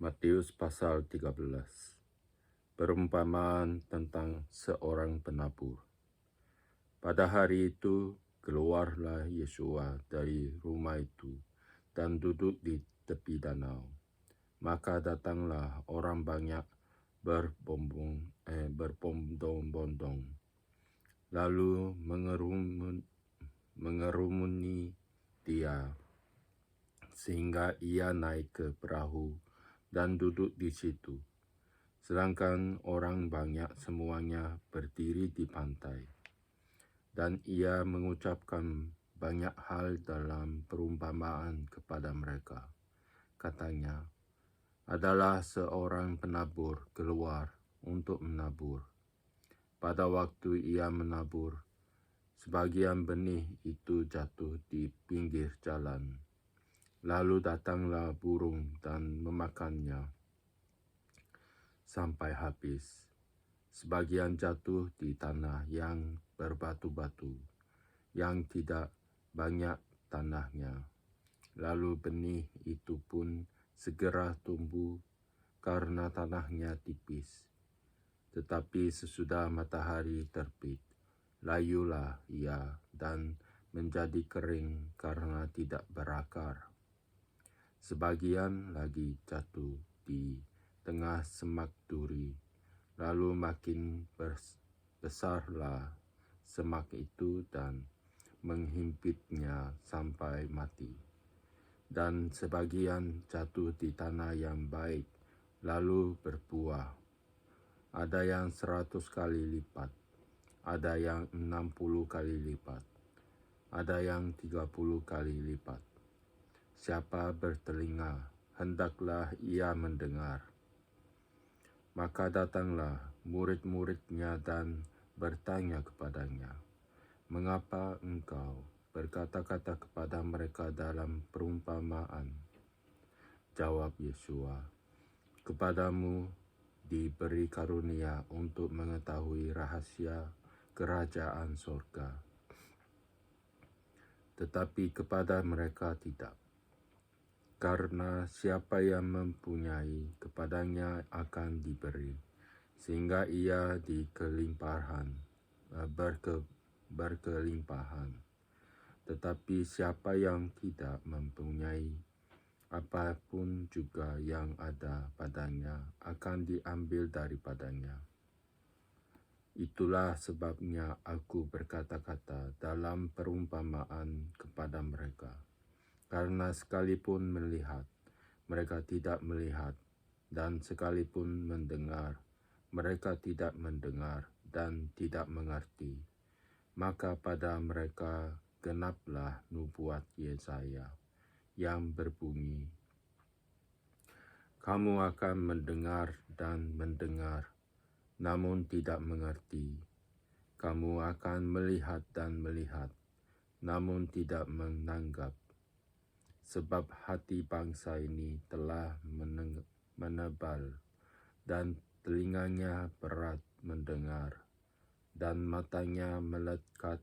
Matius pasal 13. Perumpamaan tentang seorang penabur. Pada hari itu keluarlah Yesua dari rumah itu dan duduk di tepi danau. Maka datanglah orang banyak berbondong-bondong, lalu mengerumuni dia, sehingga ia naik ke perahu dan duduk di situ. Sedangkan orang banyak semuanya berdiri di pantai. Dan ia mengucapkan banyak hal dalam perumpamaan kepada mereka. Katanya, adalah seorang penabur keluar untuk menabur. Pada waktu ia menabur, sebagian benih itu jatuh di pinggir jalan. Lalu datanglah burung dan memakannya sampai habis. Sebagian jatuh di tanah yang berbatu-batu, yang tidak banyak tanahnya. Lalu benih itu pun segera tumbuh karena tanahnya tipis. Tetapi sesudah matahari terbit, layulah ia dan menjadi kering karena tidak berakar. Sebagian lagi jatuh di tengah semak duri, lalu makin besarlah semak itu dan menghimpitnya sampai mati. Dan sebagian jatuh di tanah yang baik, lalu berbuah. Ada yang 100 kali lipat, ada yang 60 kali lipat, ada yang 30 kali lipat. Siapa bertelinga, hendaklah ia mendengar. Maka datanglah murid-muridnya dan bertanya kepadanya, mengapa engkau berkata-kata kepada mereka dalam perumpamaan? Jawab Yesua, kepadamu diberi karunia untuk mengetahui rahasia kerajaan sorga, tetapi kepada mereka tidak. Karena siapa yang mempunyai, kepadanya akan diberi, sehingga ia berkelimpahan. Tetapi siapa yang tidak mempunyai, apapun juga yang ada padanya akan diambil daripadanya. Itulah sebabnya aku berkata-kata dalam perumpamaan kepada mereka. Karena sekalipun melihat, mereka tidak melihat, dan sekalipun mendengar, mereka tidak mendengar dan tidak mengerti. Maka pada mereka genaplah nubuat Yesaya yang berbunyi, kamu akan mendengar dan mendengar, namun tidak mengerti. Kamu akan melihat dan melihat, namun tidak menanggap. Sebab hati bangsa ini telah menebal, dan telinganya berat mendengar, dan matanya melekat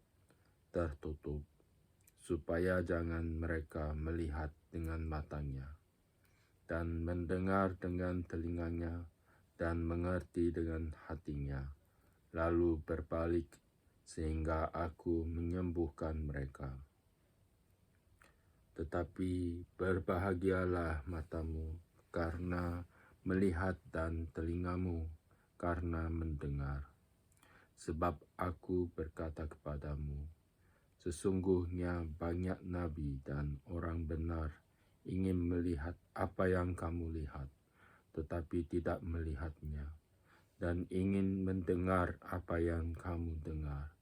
tertutup, supaya jangan mereka melihat dengan matanya, dan mendengar dengan telinganya, dan mengerti dengan hatinya, lalu berbalik sehingga aku menyembuhkan mereka. Tetapi berbahagialah matamu karena melihat dan telingamu karena mendengar. Sebab aku berkata kepadamu, sesungguhnya banyak nabi dan orang benar ingin melihat apa yang kamu lihat, tetapi tidak melihatnya, dan ingin mendengar apa yang kamu dengar,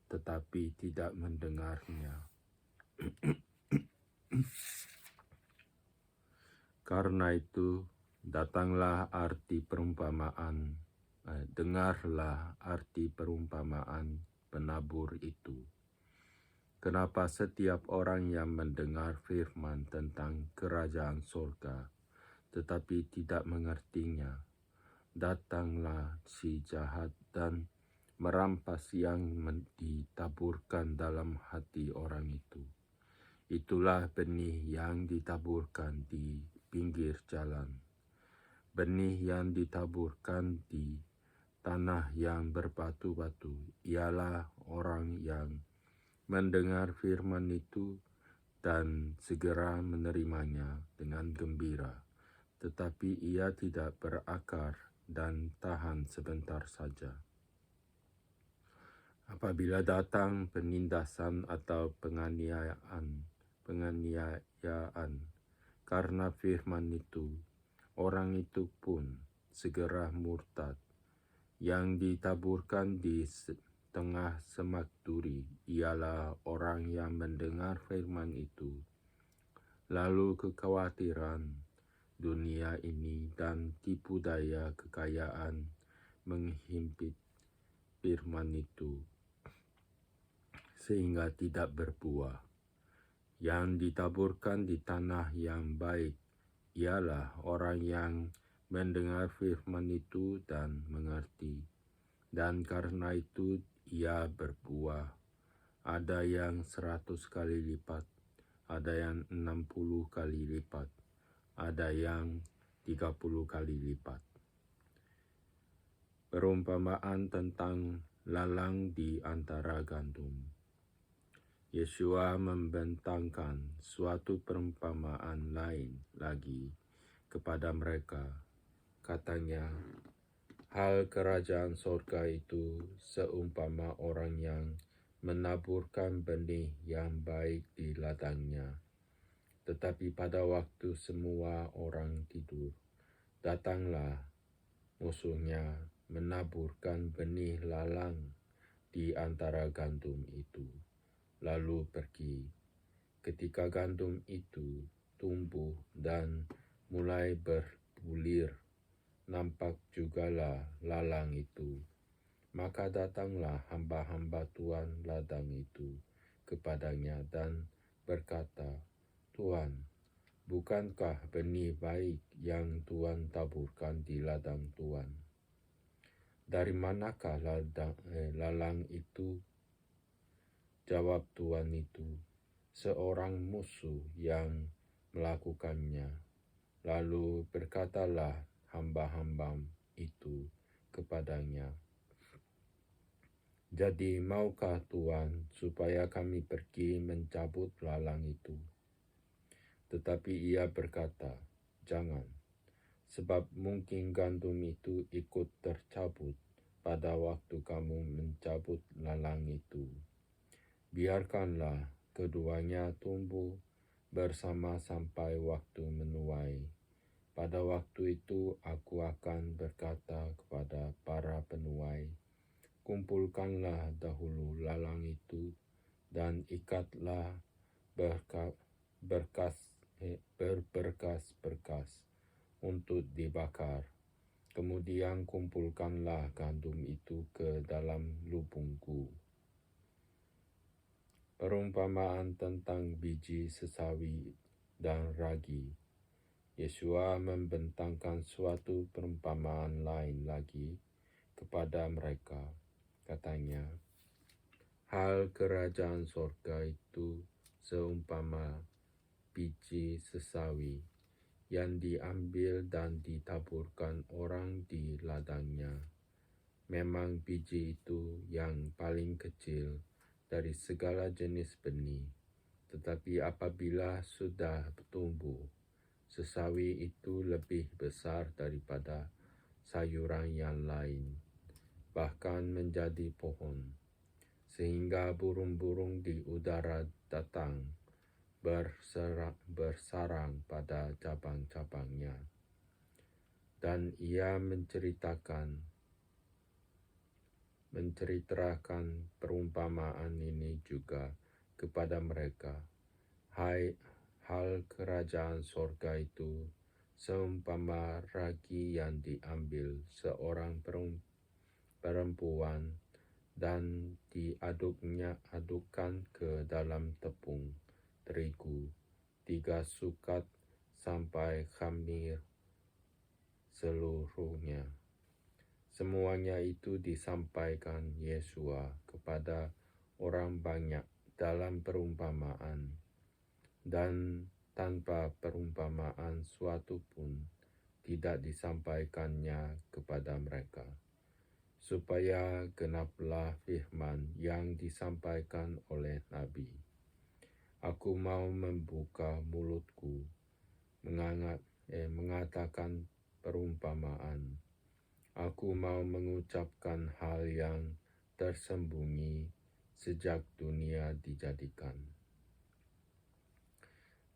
tetapi tidak mendengarnya. Karena itu, datanglah arti perumpamaan, dengarlah arti perumpamaan penabur itu. Kenapa setiap orang yang mendengar firman tentang kerajaan surga, tetapi tidak mengertinya, datanglah si jahat dan merampas yang ditaburkan dalam hati orang itu. Itulah benih yang ditaburkan di pinggir jalan. benih yang ditaburkan di tanah yang berbatu-batu ialah orang yang mendengar firman itu dan segera menerimanya dengan gembira, tetapi ia tidak berakar dan tahan sebentar saja. Apabila datang penindasan atau penganiayaan karena firman itu, orang itu pun segera murtad. Yang ditaburkan di tengah semak duri ialah orang yang mendengar firman itu, lalu kekhawatiran dunia ini dan tipu daya kekayaan menghimpit firman itu, sehingga tidak berbuah. Yang ditaburkan di tanah yang baik ialah orang yang mendengar firman itu dan mengerti, dan karena itu ia berbuah. Ada yang 100 kali lipat, ada yang 60 kali lipat, ada yang 30 kali lipat. Perumpamaan tentang lalang di antara gandum. Yesua membentangkan suatu perumpamaan lain lagi kepada mereka. Katanya, hal kerajaan sorga itu seumpama orang yang menaburkan benih yang baik di ladangnya. Tetapi pada waktu semua orang tidur, datanglah musuhnya menaburkan benih lalang di antara gandum itu, lalu pergi. Ketika gandum itu tumbuh dan mulai berbulir, nampak jugalah lalang itu. Maka datanglah hamba-hamba Tuhan ladang itu kepadanya dan berkata, Tuhan, bukankah benih baik yang Tuhan taburkan di ladang Tuhan? Dari manakah lalang itu? Jawab Tuhan itu, seorang musuh yang melakukannya. Lalu berkatalah hamba-hamba itu kepadanya, jadi maukah Tuhan supaya kami pergi mencabut lalang itu? Tetapi ia berkata, jangan, sebab mungkin gandum itu ikut tercabut pada waktu kamu mencabut lalang itu. Biarkanlah keduanya tumbuh bersama sampai waktu menuai. Pada waktu itu aku akan berkata kepada para penuai, kumpulkanlah dahulu lalang itu dan ikatlah berberkas-berkas untuk dibakar. Kemudian kumpulkanlah gandum itu ke dalam lubungku. Perumpamaan tentang biji sesawi dan ragi. Yesua membentangkan suatu perumpamaan lain lagi kepada mereka. Katanya, hal kerajaan sorga itu seumpama biji sesawi yang diambil dan ditaburkan orang di ladangnya. Memang biji itu yang paling kecil dari segala jenis benih, tetapi apabila sudah tumbuh, sesawi itu lebih besar daripada sayuran yang lain, bahkan menjadi pohon, sehingga burung-burung di udara datang bersarang pada cabang-cabangnya. Dan ia menceritakan perumpamaan ini juga kepada mereka. Hal kerajaan sorga itu seumpama ragi yang diambil seorang perempuan dan diadukkan ke dalam tepung terigu 3 sukat sampai khamir seluruhnya. Semuanya itu disampaikan Yesua kepada orang banyak dalam perumpamaan, dan tanpa perumpamaan suatu pun tidak disampaikannya kepada mereka, supaya genaplah firman yang disampaikan oleh Nabi. Aku mau membuka mulutku, mengatakan perumpamaan. Aku mau mengucapkan hal yang tersembunyi sejak dunia dijadikan.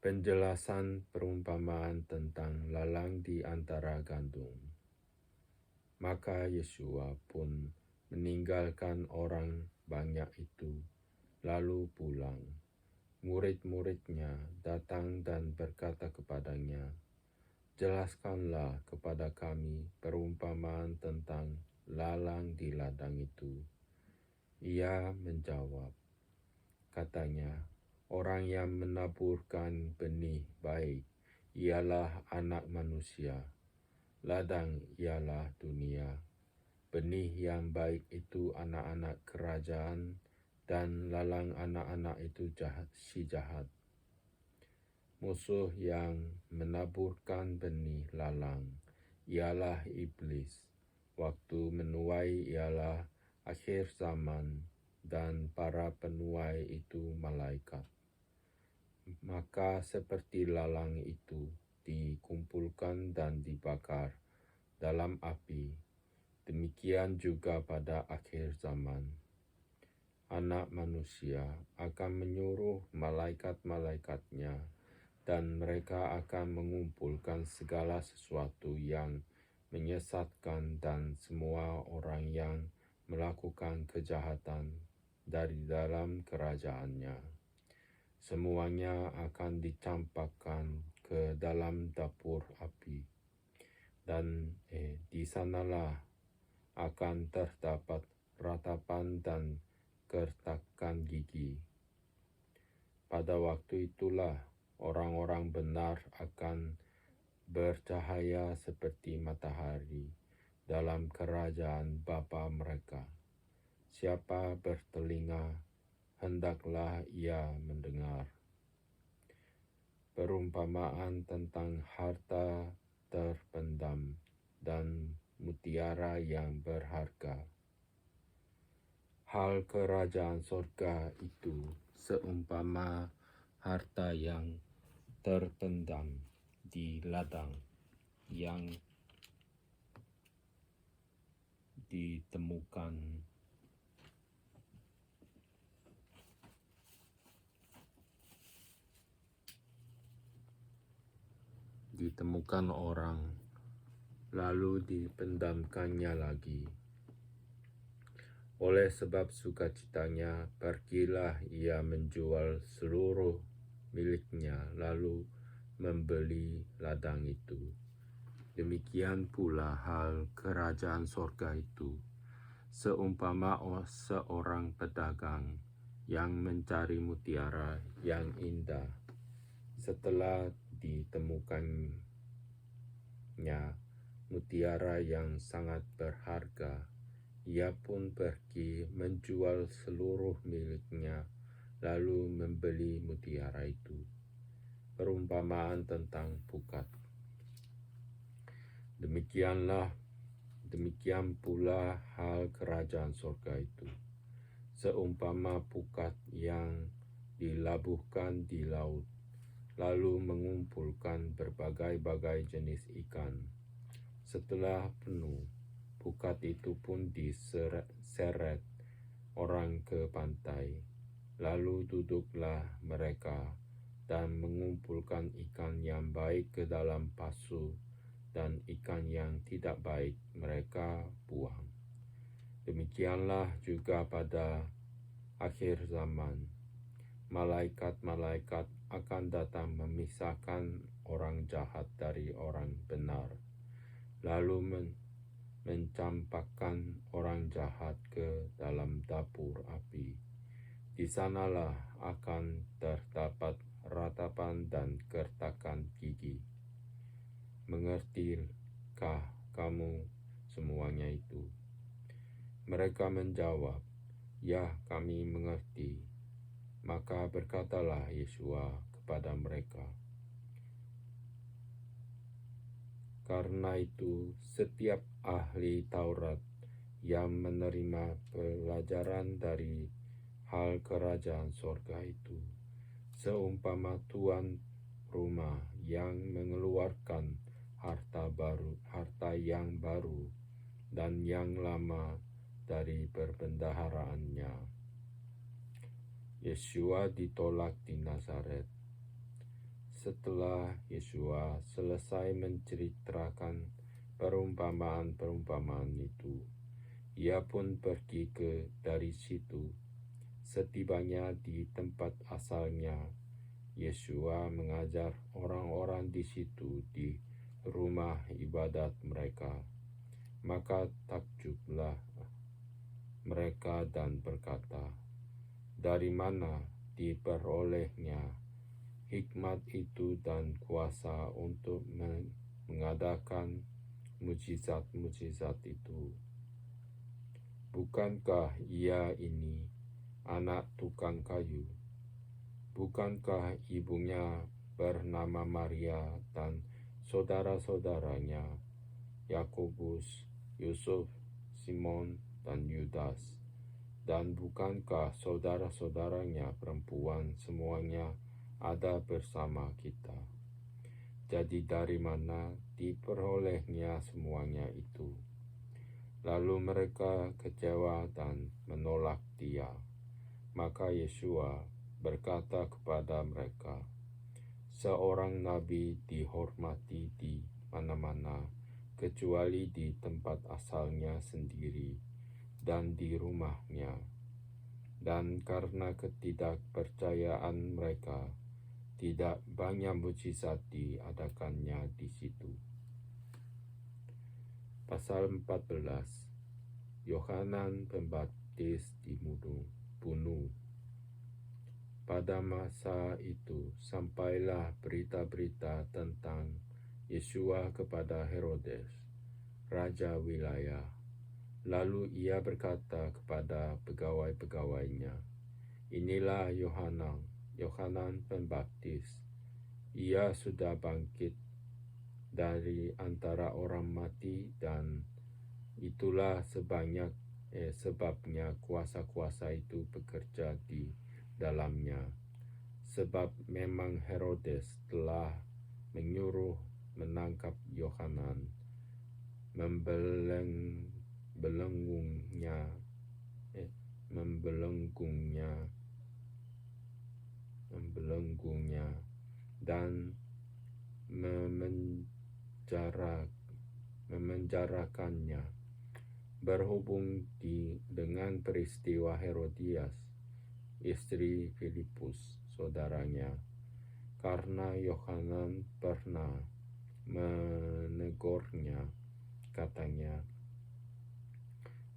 Penjelasan perumpamaan tentang lalang di antara gandum. Maka Yesua pun meninggalkan orang banyak itu, lalu pulang. Murid-muridnya datang dan berkata kepadanya, "Jelaskanlah kepada kami perumpamaan tentang lalang di ladang itu." Ia menjawab, katanya, "Orang yang menaburkan benih baik ialah Anak Manusia. Ladang ialah dunia. Benih yang baik itu anak-anak kerajaan, dan lalang anak-anak itu si jahat. Musuh yang menaburkan benih lalang ialah iblis. Waktu menuai ialah akhir zaman, dan para penuai itu malaikat. Maka seperti lalang itu dikumpulkan dan dibakar dalam api, demikian juga pada akhir zaman. Anak Manusia akan menyuruh malaikat-malaikatnya, dan mereka akan mengumpulkan segala sesuatu yang menyesatkan dan semua orang yang melakukan kejahatan dari dalam kerajaannya. Semuanya akan dicampakkan ke dalam dapur api, dan di sanalah akan terdapat ratapan dan gertakan gigi. Pada waktu itulah orang-orang benar akan bercahaya seperti matahari dalam kerajaan Bapa mereka. Siapa bertelinga, hendaklah ia mendengar. Perumpamaan tentang harta terpendam dan mutiara yang berharga. Hal kerajaan sorga itu seumpama harta yang terpendam di ladang yang ditemukan orang, lalu dipendamkannya lagi. Oleh sebab sukacitanya, pergilah ia menjual seluruh miliknya, lalu membeli ladang itu. Demikian pula hal kerajaan sorga itu, seumpama seorang pedagang yang mencari mutiara yang indah. Setelah ditemukannya mutiara yang sangat berharga, ia pun pergi menjual seluruh miliknya, lalu membeli mutiara itu. Perumpamaan tentang pukat. Demikian pula hal kerajaan sorga itu, seumpama pukat yang dilabuhkan di laut, lalu mengumpulkan berbagai-bagai jenis ikan. Setelah penuh, pukat itu pun diseret orang ke pantai, lalu duduklah mereka dan mengumpulkan ikan yang baik ke dalam pasu, dan ikan yang tidak baik mereka buang. Demikianlah juga pada akhir zaman. Malaikat-malaikat akan datang memisahkan orang jahat dari orang benar, lalu mencampakkan orang jahat ke dalam dapur api. Di sanalah akan terdapat ratapan dan gertakan gigi. Mengertikah kamu semuanya itu? Mereka menjawab, "Ya, kami mengerti." Maka berkatalah Yesua kepada mereka, Karena itu, setiap ahli Taurat yang menerima pelajaran dari hal kerajaan sorga itu, seumpama tuan rumah yang mengeluarkan harta yang baru dan yang lama dari perbendaharaannya. Yesua ditolak di Nazaret. Setelah Yesua selesai menceritakan perumpamaan-perumpamaan itu, ia pun pergi dari situ. Setibanya di tempat asalnya, Yesua mengajar orang-orang di situ di rumah ibadat mereka. Maka takjublah mereka dan berkata, "Dari mana diperolehnya hikmat itu dan kuasa untuk mengadakan mujizat-mujizat itu? Bukankah ia ini anak tukang kayu? Bukankah ibunya bernama Maria dan saudara-saudaranya Yakobus, Yusuf, Simon, dan Yudas? Dan bukankah saudara-saudaranya perempuan semuanya ada bersama kita? Jadi dari mana diperolehnya semuanya itu?" Lalu mereka kecewa dan menolak Dia. Maka Yesua berkata kepada mereka, "Seorang nabi dihormati di mana-mana, kecuali di tempat asalnya sendiri dan di rumahnya." Dan karena ketidakpercayaan mereka, tidak banyak mujizat diadakannya di situ. Pasal 14. Yohanan Pembaptis dibunuh. Pada masa itu sampailah berita-berita tentang Yesua kepada Herodes, raja wilayah. Lalu ia berkata kepada pegawai-pegawainya, "Inilah Yohanan Pembaptis. Ia sudah bangkit dari antara orang mati, dan itulah sebabnya kuasa-kuasa itu bekerja di dalamnya. Sebab memang Herodes telah menyuruh menangkap Yohanan, membelenggunya dan memenjarakannya. Berhubung dengan peristiwa Herodias, istri Filipus, saudaranya, karena Yohanan pernah menegurnya, katanya,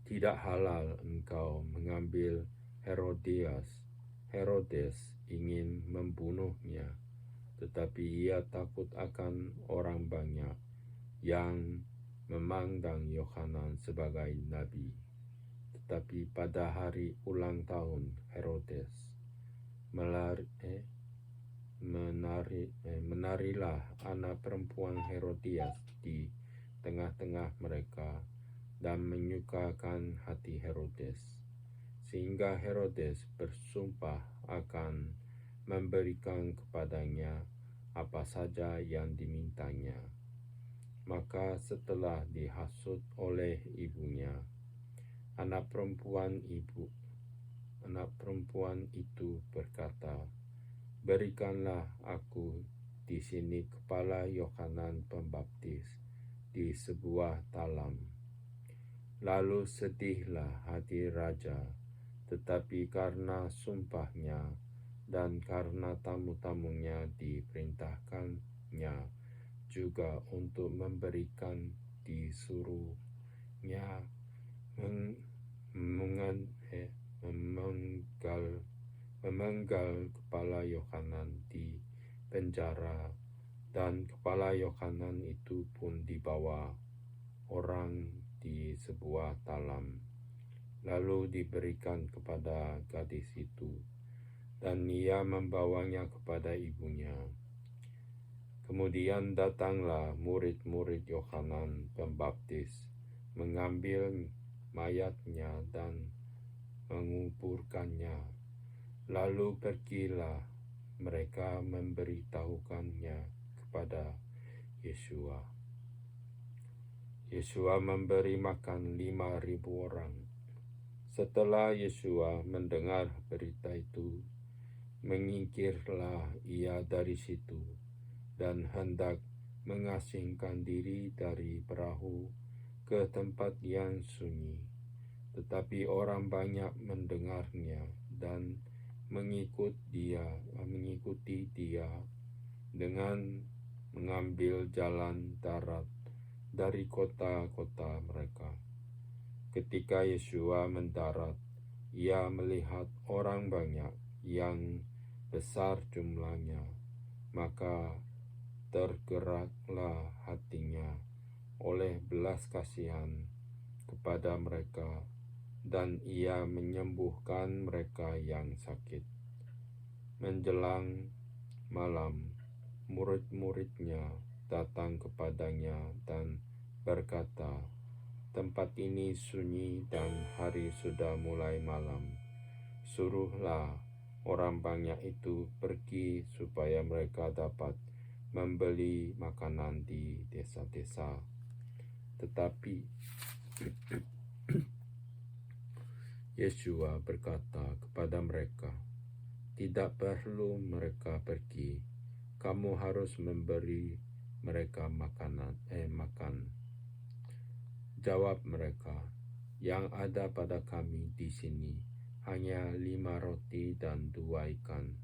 "Tidak halal engkau mengambil Herodes ingin membunuhnya." Tetapi ia takut akan orang banyak yang memandang Yohanan sebagai nabi. Tetapi pada hari ulang tahun Herodes, menarilah anak perempuan Herodias di tengah-tengah mereka dan menyukakan hati Herodes, sehingga Herodes bersumpah akan memberikan kepadanya apa saja yang dimintanya. Maka setelah dihasut oleh ibunya, anak perempuan itu berkata, "Berikanlah aku di sini kepala Yohanan Pembaptis di sebuah talam." Lalu sedihlah hati raja, tetapi karena sumpahnya dan karena tamu-tamunya diperintahkannya juga untuk memberikan, disuruhnya memenggal kepala Yohanan di penjara, dan kepala Yohanan itu pun dibawa orang di sebuah talam, lalu diberikan kepada gadis itu, dan ia membawanya kepada ibunya. Kemudian datanglah murid-murid Yohanan Pembaptis, mengambil mayatnya dan menguburkannya. Lalu pergilah mereka memberitahukannya kepada Yesua. Yesua memberi makan 5.000 orang. Setelah Yesua mendengar berita itu, menyingkirlah ia dari situ dan hendak mengasingkan diri dari perahu ke tempat yang sunyi. Tetapi orang banyak mendengarnya dan mengikuti dia dengan mengambil jalan darat dari kota-kota mereka. Ketika Yesua mendarat, ia melihat orang banyak yang besar jumlahnya, maka tergeraklah hatinya oleh belas kasihan kepada mereka, dan ia menyembuhkan mereka yang sakit. Menjelang malam, murid-muridnya datang kepadanya dan berkata, "Tempat ini sunyi dan hari sudah mulai malam. Suruhlah orang banyak itu pergi supaya mereka dapat membeli makanan di desa-desa." Tetapi Yesua berkata kepada mereka, "Tidak perlu mereka pergi. Kamu harus memberi mereka makan." Jawab mereka, "Yang ada pada kami di sini hanya 5 roti dan 2 ikan."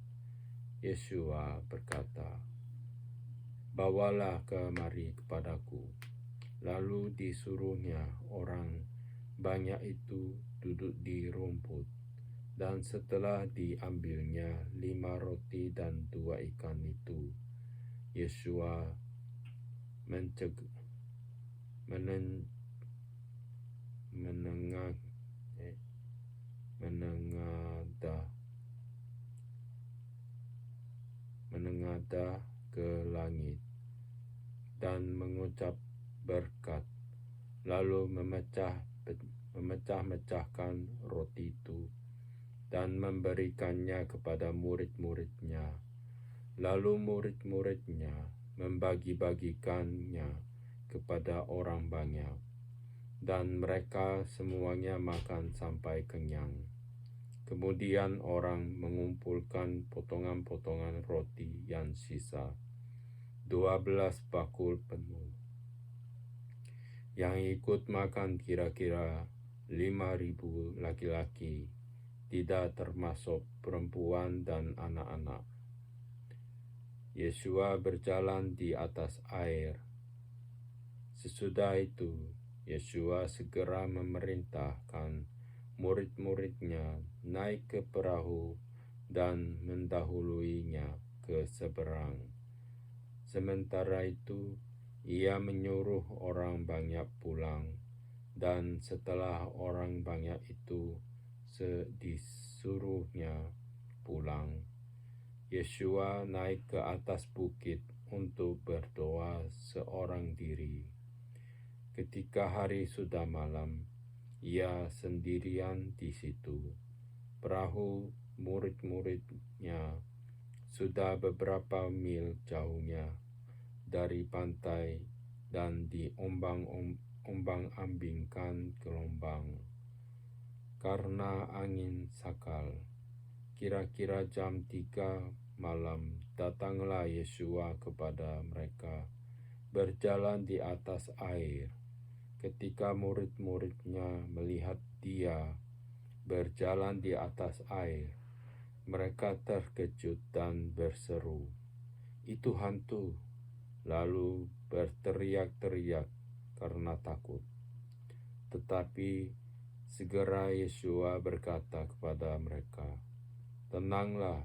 Yesua berkata, "Bawalah kemari kepadaku." Lalu disuruhnya orang banyak itu duduk di rumput, dan setelah diambilnya 5 roti dan 2 ikan itu, Yesua menengadah ke langit dan mengucap berkat, lalu memecah-mecahkan roti itu dan memberikannya kepada murid-muridnya. Lalu murid-muridnya membagi-bagikannya kepada orang banyak, dan mereka semuanya makan sampai kenyang. Kemudian orang mengumpulkan potongan-potongan roti yang sisa, 12 bakul penuh. Yang ikut makan kira-kira 5.000 laki-laki, tidak termasuk perempuan dan anak-anak. Yesua berjalan di atas air. Sesudah itu, Yesua segera memerintahkan murid-muridnya naik ke perahu dan mendahuluinya ke seberang. Sementara itu, ia menyuruh orang banyak pulang, dan setelah orang banyak itu disuruhnya pulang, Yesua naik ke atas bukit untuk berdoa seorang diri. Ketika hari sudah malam, ia sendirian di situ. Perahu murid-muridnya sudah beberapa mil jauhnya dari pantai dan diombang-ambingkan gelombang karena angin sakal. Kira-kira jam 3 malam datanglah Yesua kepada mereka berjalan di atas air. Ketika murid-muridnya melihat dia berjalan di atas air, mereka terkejut dan berseru, "Itu hantu!" Lalu berteriak-teriak karena takut. Tetapi segera Yesua berkata kepada mereka, "Tenanglah,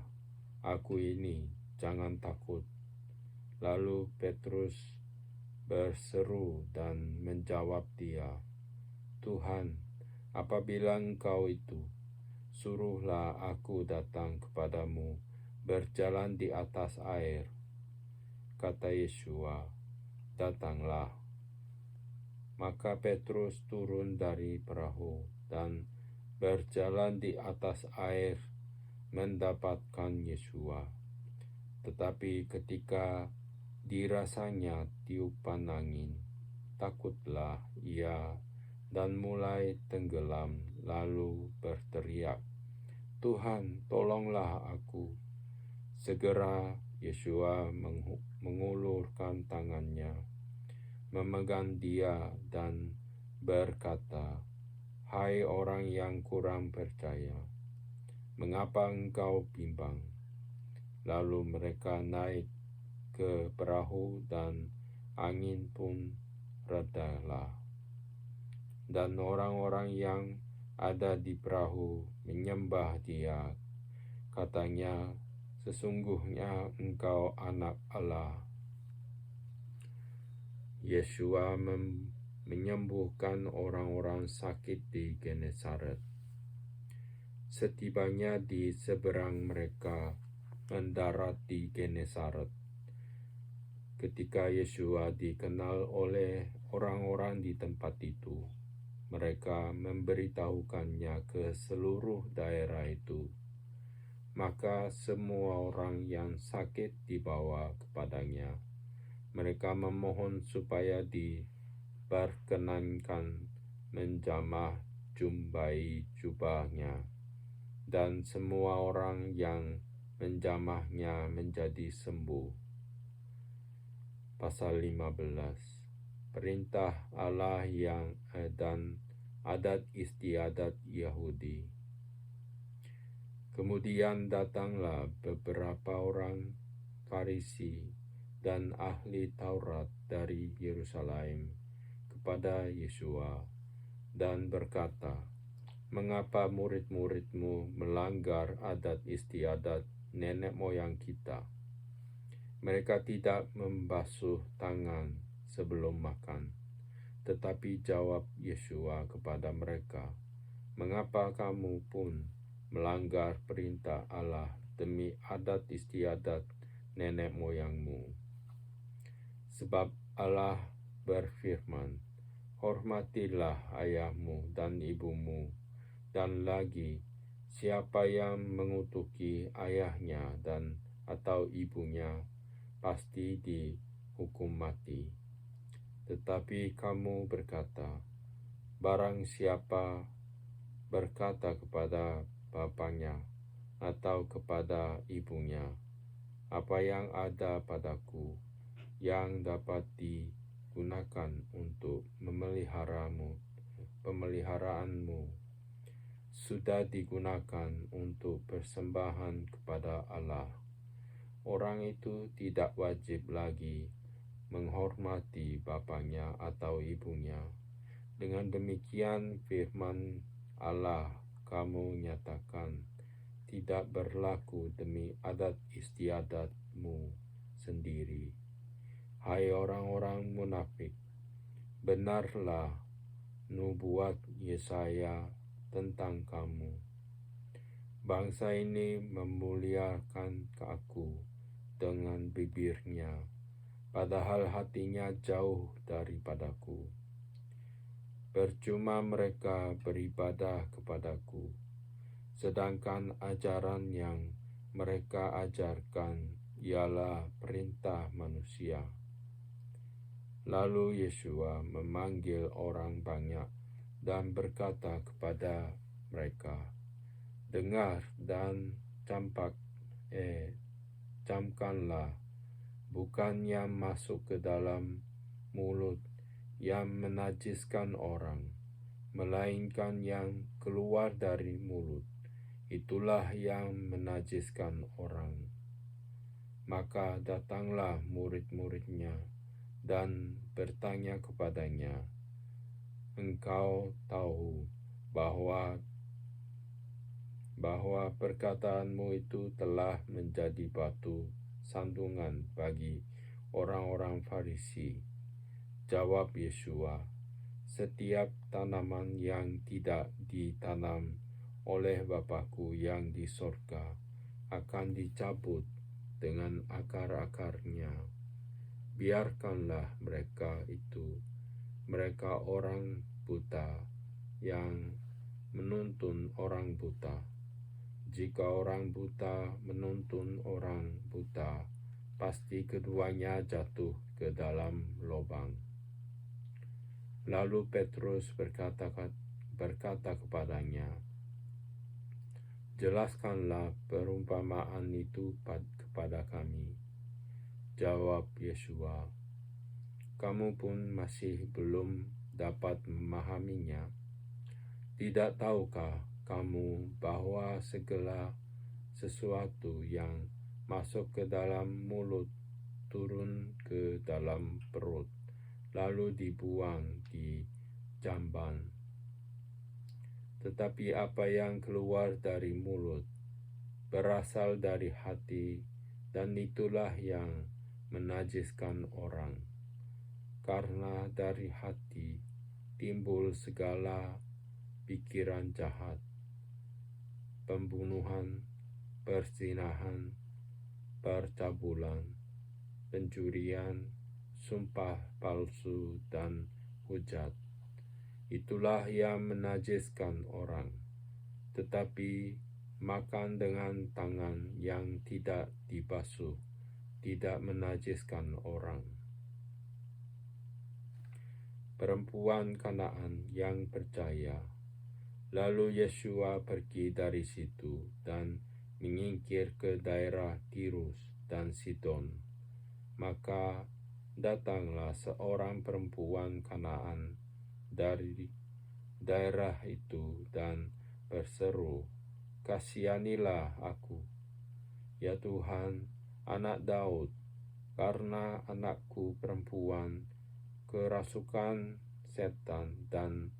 aku ini, jangan takut." Lalu Petrus berseru dan menjawab dia, "Tuhan, apabila Engkau itu, suruhlah aku datang kepadamu berjalan di atas air." kata Yesua, datanglah. Maka Petrus turun dari perahu dan berjalan di atas air mendapatkan Yesua. Tetapi ketika dirasanya tiupan angin, takutlah ia dan mulai tenggelam, lalu berteriak, "Tuhan, tolonglah aku." Segera Yesua mengulurkan tangannya, memegang dia dan berkata, "Hai orang yang kurang percaya, mengapa engkau bimbang?" Lalu mereka naik ke perahu dan angin pun redalah. Dan orang-orang yang ada di perahu menyembah dia. Katanya, "Sesungguhnya engkau anak Allah." Yesua menyembuhkan orang-orang sakit di Genesaret. Setibanya di seberang, mereka mendarat di Genesaret. Ketika Yesua dikenal oleh orang-orang di tempat itu, mereka memberitahukannya ke seluruh daerah itu. Maka semua orang yang sakit dibawa kepadanya. Mereka memohon supaya diperkenankan menjamah jumbai jubahnya, dan semua orang yang menjamahnya menjadi sembuh. Pasal 15. Perintah Allah dan adat istiadat Yahudi. Kemudian datanglah beberapa orang Farisi dan ahli Taurat dari Yerusalem kepada Yesua dan berkata, "Mengapa murid-muridmu melanggar adat istiadat nenek moyang kita? Mereka tidak membasuh tangan sebelum makan." Tetapi jawab Yesua kepada mereka, "Mengapa kamu pun melanggar perintah Allah demi adat istiadat nenek moyangmu? Sebab Allah berfirman, 'Hormatilah ayahmu dan ibumu,' dan lagi, 'Siapa yang mengutuki ayahnya dan atau ibunya pasti dihukum mati.' Tetapi kamu berkata, barang siapa berkata kepada bapaknya atau kepada ibunya, 'Apa yang ada padaku yang dapat digunakan untuk pemeliharaanmu sudah digunakan untuk persembahan kepada Allah,' orang itu tidak wajib lagi menghormati bapaknya atau ibunya. Dengan demikian firman Allah kamu nyatakan tidak berlaku demi adat istiadatmu sendiri. Hai orang-orang munafik, benarlah nubuat Yesaya tentang kamu. Bangsa ini memuliakan aku dengan bibirnya, padahal hatinya jauh daripadaku. Percuma mereka beribadah kepadaku, sedangkan ajaran yang mereka ajarkan ialah perintah manusia." Lalu Yesua memanggil orang banyak dan berkata kepada mereka, "Dengar dan camkanlah, bukan yang masuk ke dalam mulut yang menajiskan orang, melainkan yang keluar dari mulut, itulah yang menajiskan orang." Maka datanglah murid-muridnya dan bertanya kepadanya, "Engkau tahu bahwa perkataanmu itu telah menjadi batu sandungan bagi orang-orang Farisi?" Jawab Yesua, "Setiap tanaman yang tidak ditanam oleh Bapa-Ku yang di sorga akan dicabut dengan akar-akarnya. biarkanlah mereka orang buta yang menuntun orang buta. Jika orang buta menuntun orang buta, pasti keduanya jatuh ke dalam lubang. Lalu Petrus berkata kepadanya, "Jelaskanlah perumpamaan itu kepada kami." Jawab Yesua, "Kamu pun masih belum dapat memahaminya? Tidak tahukah kamu bahwa segala sesuatu yang masuk ke dalam mulut turun ke dalam perut, lalu dibuang di jamban? Tetapi apa yang keluar dari mulut berasal dari hati, dan itulah yang menajiskan orang. Karena dari hati timbul segala pikiran jahat, pembunuhan, perzinahan, percabulan, pencurian, sumpah palsu, dan hujat. Itulah yang menajiskan orang. Tetapi makan dengan tangan yang tidak dibasuh tidak menajiskan orang." Perempuan Kanaan yang percaya. Lalu Yesua pergi dari situ dan menyingkir ke daerah Tirus dan Sidon. Maka datanglah seorang perempuan Kanaan dari daerah itu dan berseru, "Kasihanilah aku, ya Tuhan, anak Daud, karena anakku perempuan kerasukan setan dan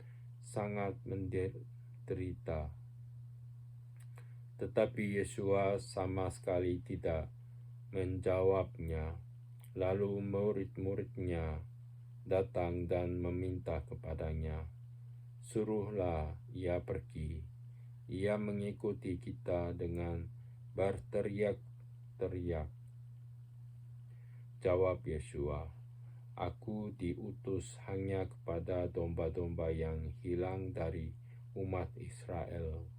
sangat menderita." Tetapi Yesua sama sekali tidak menjawabnya. Lalu murid-muridnya datang dan meminta kepadanya, "Suruhlah ia pergi. Ia mengikuti kita dengan berteriak-teriak." Jawab Yesua, "Aku diutus hanya kepada domba-domba yang hilang dari umat Israel."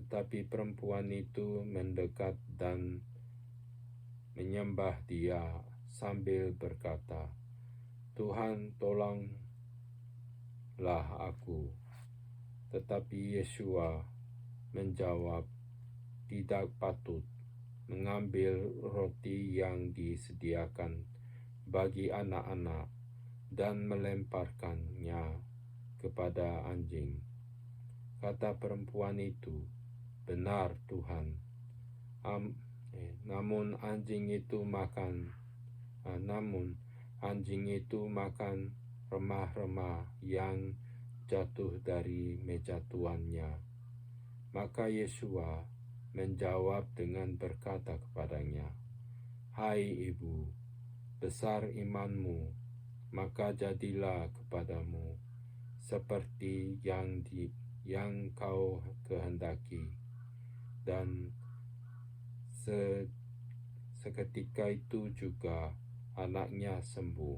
Tetapi perempuan itu mendekat dan menyembah Dia sambil berkata, "Tuhan, tolonglah aku." Tetapi Yesua menjawab, "Tidak patut mengambil roti yang disediakan bagi anak-anak dan melemparkannya kepada anjing." Kata perempuan itu, "Benar, Tuhan. Namun anjing itu makan remah-remah yang jatuh dari meja tuannya." Maka Yesua menjawab dengan berkata kepadanya, "Hai ibu, besar imanmu, maka jadilah kepadamu seperti yang kau kehendaki." Dan seketika itu juga anaknya sembuh.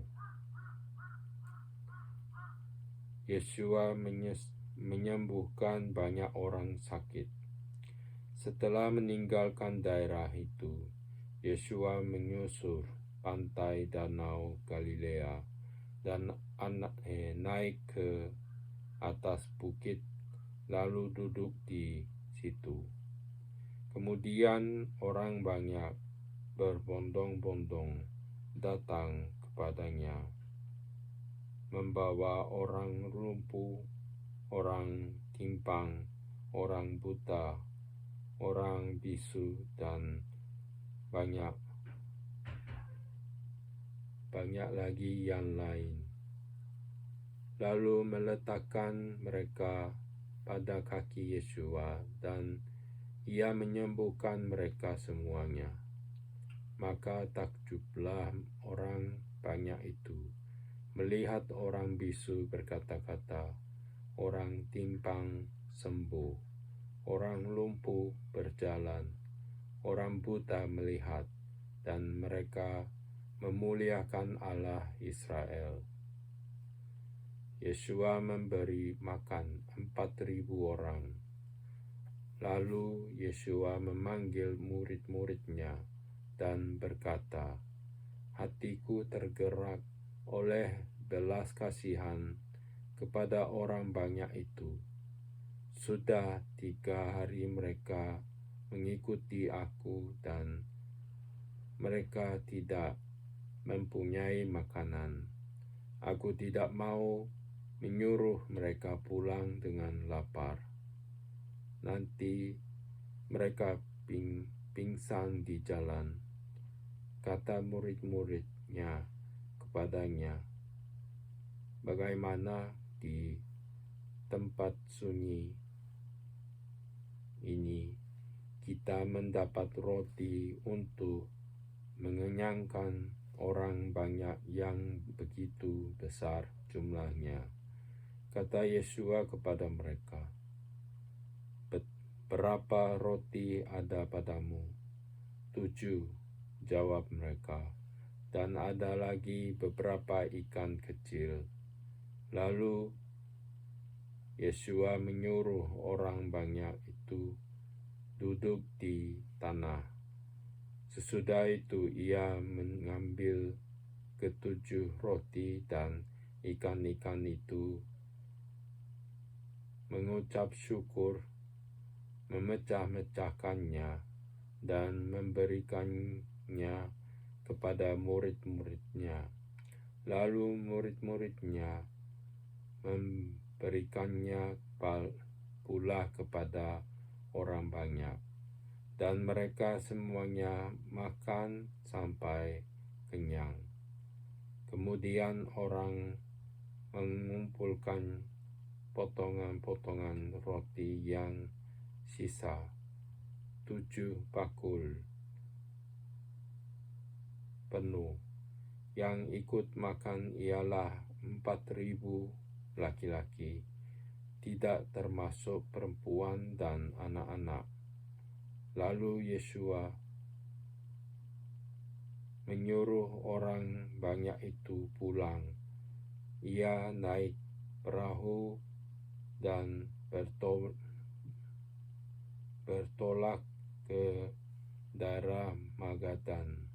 Yesua menyembuhkan banyak orang sakit. Setelah meninggalkan daerah itu, Yesua menyusur pantai Danau Galilea dan naik ke atas bukit, lalu duduk di situ. Kemudian orang banyak berbondong-bondong datang kepadanya, membawa orang lumpuh, orang timpang, orang buta, orang bisu, dan banyak lagi yang lain. Lalu meletakkan mereka pada kaki Yesua, dan Ia menyembuhkan mereka semuanya. Maka takjublah orang banyak itu melihat orang bisu berkata-kata, orang timpang sembuh, orang lumpuh berjalan, orang buta melihat, dan mereka memuliakan Allah Israel. Yesua memberi makan 4.000 orang. Lalu Yesua memanggil murid-muridnya dan berkata, "Hatiku tergerak oleh belas kasihan kepada orang banyak itu. Sudah 3 hari mereka mengikuti aku dan mereka tidak mempunyai makanan. Aku tidak mau menyuruh mereka pulang dengan lapar. Nanti mereka pingsan di jalan." Kata murid-muridnya kepadanya, "Bagaimana di tempat sunyi ini kita mendapat roti untuk mengenyangkan orang banyak yang begitu besar jumlahnya?" Kata Yesua kepada mereka, "Berapa roti ada padamu?" 7, jawab mereka. "Dan ada lagi beberapa ikan kecil." Lalu Yesua menyuruh orang banyak itu duduk di tanah. Sesudah itu ia mengambil ke-7 roti dan ikan-ikan itu, mengucap syukur, memecah-mecahkannya, dan memberikannya kepada murid-muridnya. Lalu murid-muridnya memberikannya pula kepada orang banyak, dan mereka semuanya makan sampai kenyang. Kemudian orang mengumpulkan potongan-potongan roti yang sisa, 7 bakul penuh. Yang ikut makan ialah 4.000 laki-laki, tidak termasuk perempuan dan anak-anak. Lalu Yesua menyuruh orang banyak itu pulang. Ia naik perahu dan bertolak ke daerah Magadan.